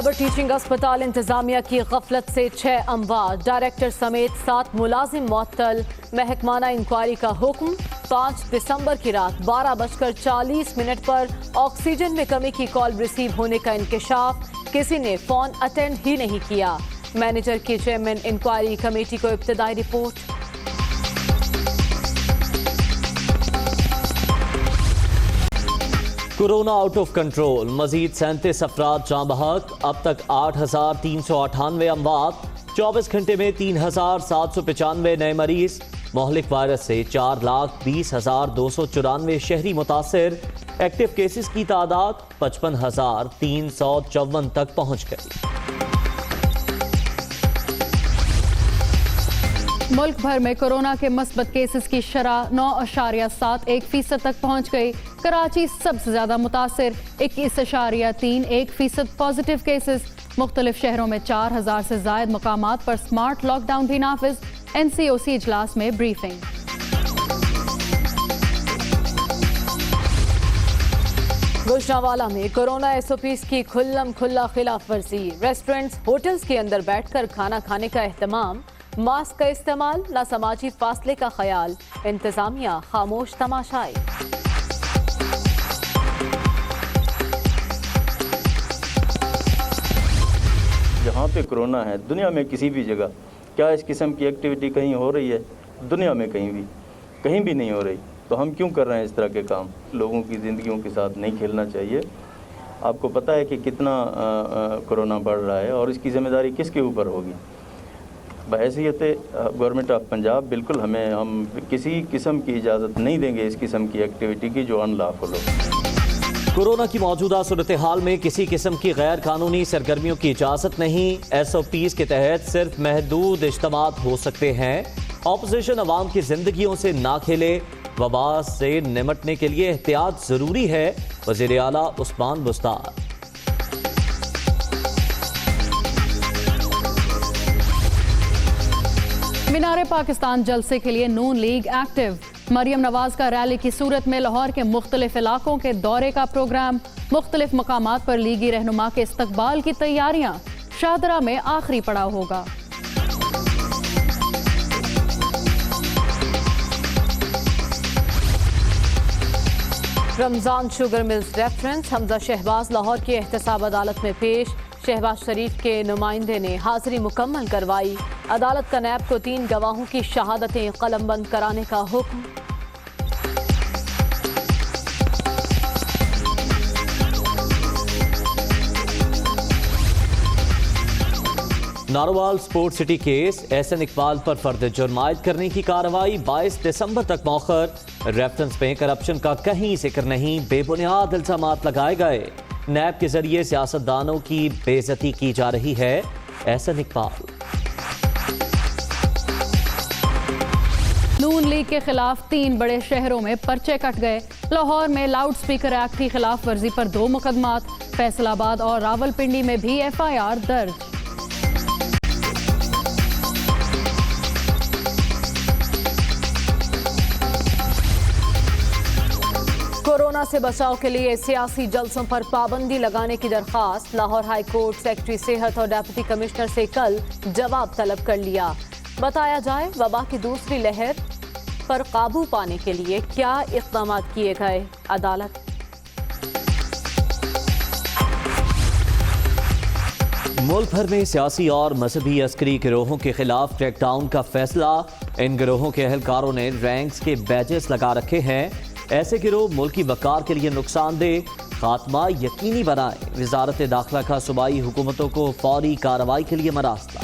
خیبر teaching اسپتال انتظامیہ کی غفلت سے 6 اموات، ڈائریکٹر سمیت 7 ملازم معطل، محکمانہ انکوائری کا حکم۔ 5 دسمبر کی رات 12:40 پر آکسیجن میں کمی کی کال ریسیو ہونے کا انکشاف، کسی نے فون اٹینڈ ہی نہیں کیا۔ مینیجر کی چیئرمین انکوائری کمیٹی کو ابتدائی report. Corona out of control, مزید 37 افراد جاں بحق، اب تک 8,398 اموات، 24 گھنٹے میں 3,795 نئے مریض۔ مہلک وائرس سے 4,20,294 شہری متاثر، ایکٹیو کیسز کی تعداد 55,354 تک پہنچ گئی۔ ملک بھر میں کورونا کے مثبت کیسز کی شرح 9.71% تک پہنچ گئی۔ کراچی سب سے زیادہ متاثر، 21.31% پازیٹیو کیسز۔ مختلف شہروں میں 4,000 سے زائد مقامات پر سمارٹ لاک ڈاؤن بھی نافذ۔ NCOC اجلاس میں بریفنگ۔ گوجرانوالہ میں کورونا SOPs کی کھلم کھلا خلاف ورزی، ریسٹورنٹس ہوٹلز کے اندر بیٹھ کر کھانا کھانے کا اہتمام، ماسک کا استعمال، نہ سماجی فاصلے کا خیال، انتظامیہ خاموش تماشائی۔ جہاں پہ کرونا ہے دنیا میں کسی بھی جگہ، کیا اس قسم کی ایکٹیویٹی کہیں ہو رہی ہے؟ دنیا میں کہیں بھی نہیں ہو رہی، تو ہم کیوں کر رہے ہیں اس طرح کے کام؟ لوگوں کی زندگیوں کے ساتھ نہیں کھیلنا چاہیے۔ آپ کو پتہ ہے کہ کتنا کرونا بڑھ رہا ہے اور اس کی ذمہ داری کس کے اوپر ہوگی؟ بحیثیت گورنمنٹ آف پنجاب بالکل ہم کسی قسم کی اجازت نہیں دیں گے اس قسم کی ایکٹیویٹی کی جو ان لافل ہو۔ کورونا کی موجودہ صورتحال میں کسی قسم کی غیر قانونی سرگرمیوں کی اجازت نہیں۔ SOPs کے تحت صرف محدود اجتماعات ہو سکتے ہیں۔ اپوزیشن عوام کی زندگیوں سے نہ کھیلے، وبا سے نمٹنے کے لیے احتیاط ضروری ہے، وزیر اعلیٰ عثمان بستار۔ مینار پاکستان جلسے کے لیے نون لیگ ایکٹیو، مریم نواز کا ریلی کی صورت میں لاہور کے مختلف علاقوں کے دورے کا پروگرام، مختلف مقامات پر لیگی رہنما کے استقبال کی تیاریاں، شاہدرہ میں آخری پڑاؤ ہوگا۔ رمضان شوگر ملز ریفرنس، حمزہ شہباز لاہور کی احتساب عدالت میں پیش، شہباز شریف کے نمائندے نے حاضری مکمل کروائی۔ عدالت کا نیب کو 3 گواہوں کی شہادتیں قلم بند کرانے کا حکم۔ Narowal support city case, Ahsan Iqbal پر فرد جرم عائد کرنے کی کارروائی 22 دسمبر تک مؤخر۔ ریفرنس میں کرپشن کا کہیں ذکر نہیں، بے بنیاد الزامات لگائے گئے۔ نیب کے ذریعے سیاستدانوں کی بے عزتی کی جا رہی ہے، احسن اقبال۔ نون لیگ کے خلاف 3 بڑے شہروں میں پرچے کٹ گئے۔ لاہور میں لاؤڈ سپیکر ایکٹ کی خلاف ورزی پر 2 مقدمات، فیصل آباد اور راولپنڈی میں بھی FIR درج۔ کورونا سے بچاؤ کے لیے سیاسی جلسوں پر پابندی لگانے کی درخواست، لاہور ہائی کورٹ سیکرٹری صحت اور ڈپٹی کمشنر سے کل جواب طلب کر لیا۔ بتایا جائے وبا کی دوسری لہر پر قابو پانے کے لیے کیا اقدامات کیے گئے۔ عدالت۔ ملک بھر میں سیاسی اور مذہبی عسکری گروہوں کے خلاف کریک ڈاؤن کا فیصلہ، ان گروہوں کے اہلکاروں نے رینکس کے بیجز لگا رکھے ہیں۔ ایسے گروہ ملکی وقار کے لیے نقصان دہ، خاتمہ یقینی بنائے۔ وزارت داخلہ کا صوبائی حکومتوں کو فوری کارروائی کے لیے مراسلہ۔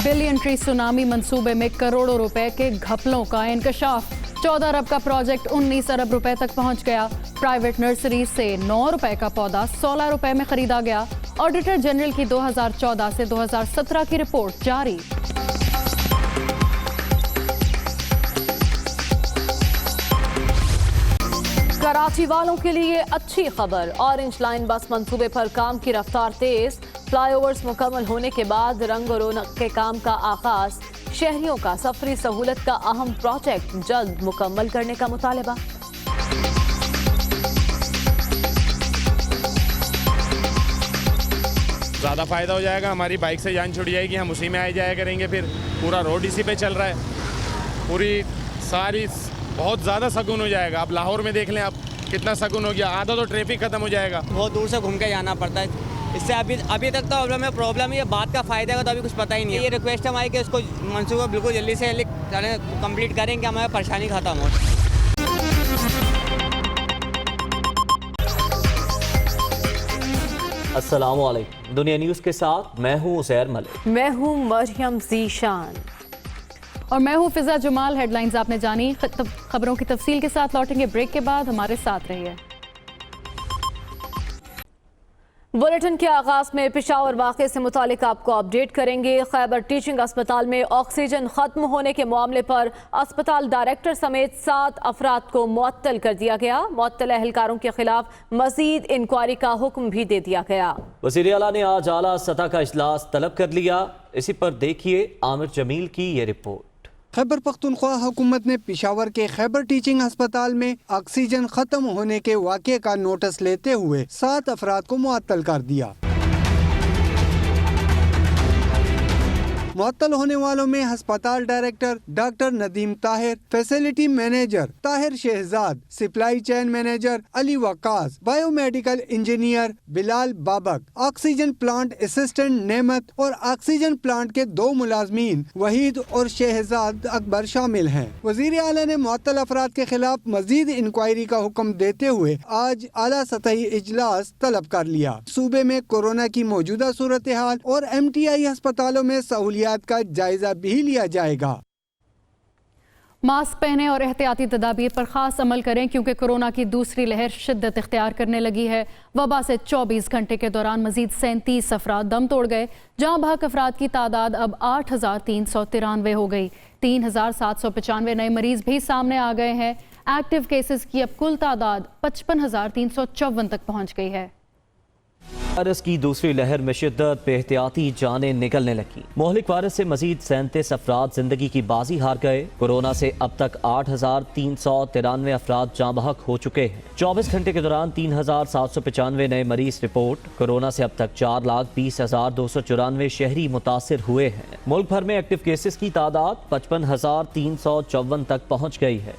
بلین ٹری سونامی منصوبے میں کروڑوں روپے کے گھپلوں کا انکشاف، 14 ارب کا پروجیکٹ 19 ارب روپے تک پہنچ گیا۔ پرائیویٹ نرسری سے 9 روپے کا پودا 16 روپے میں خریدا گیا۔ آڈیٹر جنرل کی 2014 سے 2017 کی رپورٹ جاری۔ کراچی والوں کے لیے اچھی خبر، اورنج لائن بس منصوبے پر کام کی رفتار تیز، فلائی اوورز مکمل ہونے کے بعد رنگ و رونق کے کام کا آغاز، شہریوں کا سفری سہولت کا اہم پروجیکٹ جلد مکمل کرنے کا مطالبہ۔ ज़्यादा फ़ायदा हो जाएगा, हमारी बाइक से जान छुट जाएगी, हम उसी में आए जाया करेंगे, फिर पूरा रोड इसी पे चल रहा है, पूरी सारी बहुत ज़्यादा सकून हो जाएगा। अब लाहौर में देख लें आप कितना सकून हो गया, आधा तो ट्रैफिक ख़त्म हो जाएगा। बहुत दूर से घूम के जाना पड़ता है, इससे अभी तक तो प्रॉब्लम है, बात का फ़ायदा है तो अभी कुछ पता ही नहीं है। ये रिक्वेस्ट है हमारी कि इसको मनसूबा बिल्कुल जल्दी से कंप्लीट करें कि हमारी परेशानी ख़त्म हो। अस्सलाम वालेकुम, दुनिया न्यूज़ के साथ मैं हूँ उज़ैर मलिक। मैं हूँ मरियम ज़ीशान और मैं हूँ फिजा जमाल। हेडलाइंस आपने जानी, खबरों की तफसील के साथ लौटेंगे ब्रेक के बाद, हमारे साथ रहिए। बुलेटिन के आगाज में पेशावर वाक़े से मुतालिक आपको अपडेट करेंगे। खैबर टीचिंग अस्पताल में ऑक्सीजन खत्म होने के मामले पर अस्पताल डायरेक्टर समेत 7 अफराद को मुअत्तल कर दिया गया। मुअत्तल एहलकारों के खिलाफ मजीद इंक्वायरी का हुक्म भी दे दिया गया। वज़ीर आला ने आज आला सतह का इजलास तलब कर लिया। इसी पर देखिए आमिर जमील की ये रिपोर्ट। खैबर पख्तूनख्वा हुकूमत ने पेशावर के खैबर टीचिंग अस्पताल में ऑक्सीजन खत्म होने के वाक़े का नोटिस लेते हुए 7 अफराद को मुअत्तल कर दिया। मुअत्तल होने वालों में अस्पताल director doctor Nadeem Tahir, facility manager Tahir Shahzad, supply chain manager Ali Waqas, biomedical engineer Bilal Babak, oxygen plant assistant Nemat और ऑक्सीजन प्लांट के 2 मुलाजमीन वहीद और शहजाद अकबर शामिल हैं। वजीर आला ने मुअत्तल अफराद के खिलाफ मजीद इंक्वायरी का हुक्म देते हुए आज आला सतही इजलास तलब कर लिया। सूबे में कोरोना की मौजूदा सूरत हाल और MTI अस्पतालों में सहूलियात का जायजा भी लिया जाएगा। मास्क पहने और एहतियाती तदाबीर पर खास अमल करें क्योंकि कोरोना की दूसरी लहर शिद्दत इख्तियार करने लगी है। वबा से 24 घंटे के दौरान मजीद 37 अफराद दम तोड़ गए, जहां भाग अफराद की तादाद अब 8,393 हो गई। 3,795 नए मरीज भी सामने आ गए हैं। एक्टिव केसेस की अब कुल तादाद 55,354 तक पहुंच गई है। वायरस की दूसरी लहर में शिद्दत पे एहतियाती जानें निकलने लगी। मोहलिक वायरस से मजीद 37 अफराद जिंदगी की बाजी हार गए। कोरोना से अब तक 8,393 अफराद जाँ बहक हो चुके हैं। 24 घंटे के दौरान 3,795 नए मरीज रिपोर्ट। कोरोना से अब तक 4,20,294 शहरी मुतासिर हुए हैं। मुल्क भर में एक्टिव केसेस की तादाद 55,354 तक पहुँच गई है।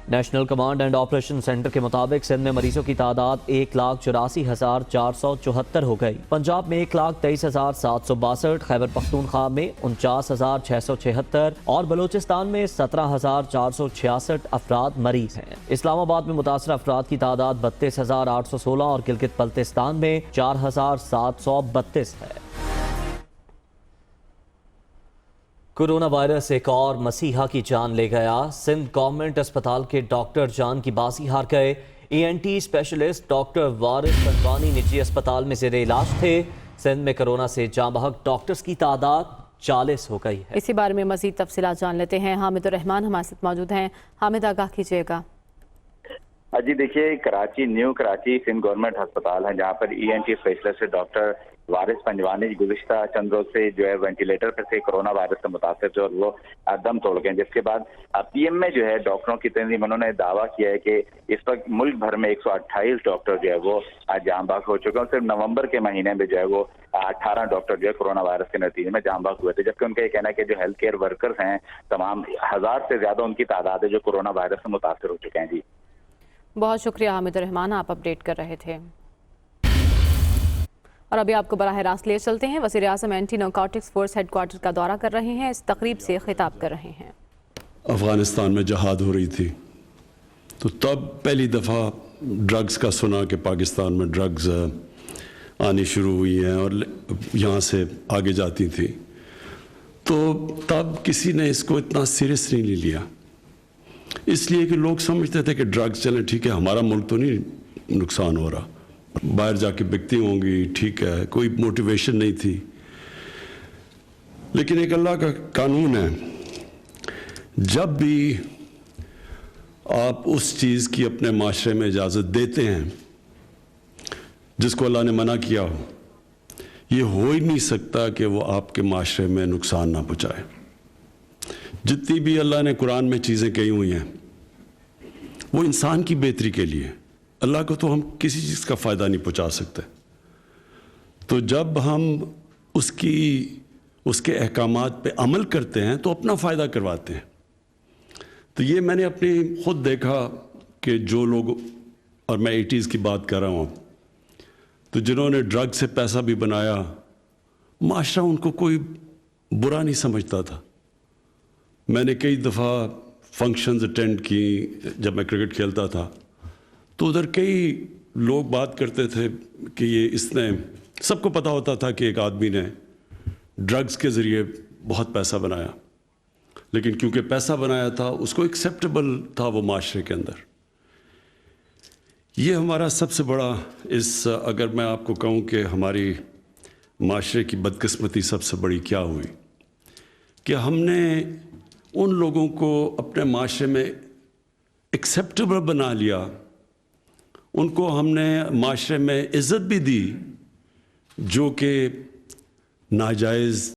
National command and operation centre के मुताबिक सिंध में मरीजों की तादाद 1,84,474 हो गई। पंजाब में 1,23,762, खैबर पख्तूनख्वा में 49,676 और बलूचिस्तान में 17,466 अफराद मरीज हैं। इस्लामाबाद में मुतासर अफराद की तादाद 32,816 और गिलगित बल्तिस्तान में 4,732 है। कोरोना वायरस एक और मसीहा की जान ले गया। सिंध गवर्नमेंट अस्पताल के डॉक्टर जान की बाजी हार गए। ENT स्पेशलिस्ट डॉक्टर वारिस पंजवानी निजी अस्पताल में ज़ेरे इलाज थे। सिंध में कोरोना से जाँ बहक डॉक्टर्स की तादाद 40 हो गई है। इसी बारे में मजीद तफसीलात जान लेते हैं। हामिद रहमान हमारे साथ मौजूद हैं। हामिद, आगाह कीजिएगा। जी देखिए, कराची न्यू कराची सिंध गवर्नमेंट अस्पताल है जहाँ पर ENT स्पेशलिस्ट डॉक्टर वारिस पंजवानी गुज़िश्ता चंद रोज से जो है वेंटिलेटर पर से कोरोना वायरस से मुतासर थे और वो दम तोड़ गए। जिसके बाद PM में जो है डॉक्टरों की तंजीम उन्होंने दावा किया है कि इस वक्त मुल्क भर में 128 डॉक्टर जो है वो जाँ बहक हो चुके हैं। सिर्फ नवंबर के महीने में जो है वो 18 डॉक्टर जो है कोरोना वायरस के नतीजे में जाँ बहक हुए थे। जबकि उनका ये कहना है कि जो हेल्थ केयर वर्कर्स हैं तमाम 1000 से ज्यादा उनकी तादाद है जो कोरोना वायरस से मुतासर हो चुके हैं। जी बहुत शुक्रिया हामिद रहमान, आप अपडेट कर रहे थे। और अभी आपको बराह रास्त ले चलते हैं। वज़ीर आज़म एंटी नारकोटिक्स फोर्स हेडक्वार्टर का दौरा कर रहे हैं। इस तकरीब से खिताब कर रहे हैं। अफ़गानिस्तान में जहाद हो रही थी तो तब पहली दफ़ा ड्रग्स का सुना कि पाकिस्तान में ड्रग्स आनी शुरू हुई हैं और यहाँ से आगे जाती थी, तो तब किसी ने इसको इतना सीरियस नहीं लिया, इसलिए कि लोग समझते थे कि ड्रग्स चलें ठीक है, हमारा मुल्क तो नहीं नुकसान हो रहा, बाहर जाके बिकती होंगी, ठीक है, कोई मोटिवेशन नहीं थी। लेकिन एक अल्लाह का कानून है, जब भी आप उस चीज़ की अपने माशरे में इजाज़त देते हैं जिसको अल्लाह ने मना किया हो, ये हो ही नहीं सकता कि वो आपके माशरे में नुकसान ना पहुँचाए। जितनी भी अल्लाह ने कुरान में चीज़ें कही हुई हैं वो इंसान की बेहतरी के लिए, اللہ کو تو ہم کسی چیز کا فائدہ نہیں پہنچا سکتے. تو جب ہم اس کے احکامات پہ عمل کرتے ہیں تو اپنا فائدہ کرواتے ہیں. تو یہ میں نے اپنی خود دیکھا کہ جو لوگ، اور میں 80s کی بات کر رہا ہوں، تو جنہوں نے ڈرگ سے پیسہ بھی بنایا، معاشرہ ان کو کوئی برا نہیں سمجھتا تھا. میں نے کئی دفعہ فنکشنز اٹینڈ کی جب میں کرکٹ کھیلتا تھا، تو ادھر کئی لوگ بات کرتے تھے کہ اس نے، سب کو پتہ ہوتا تھا کہ ایک آدمی نے ڈرگز کے ذریعے بہت پیسہ بنایا، لیکن کیونکہ پیسہ بنایا تھا اس کو ایکسیپٹیبل تھا وہ معاشرے کے اندر. یہ ہمارا سب سے بڑا، اگر میں آپ کو کہوں کہ ہماری معاشرے کی بدقسمتی سب سے بڑی کیا ہوئی، کہ ہم نے ان لوگوں کو اپنے معاشرے میں ایکسیپٹیبل بنا لیا، ان کو ہم نے معاشرے میں عزت بھی دی جو کہ ناجائز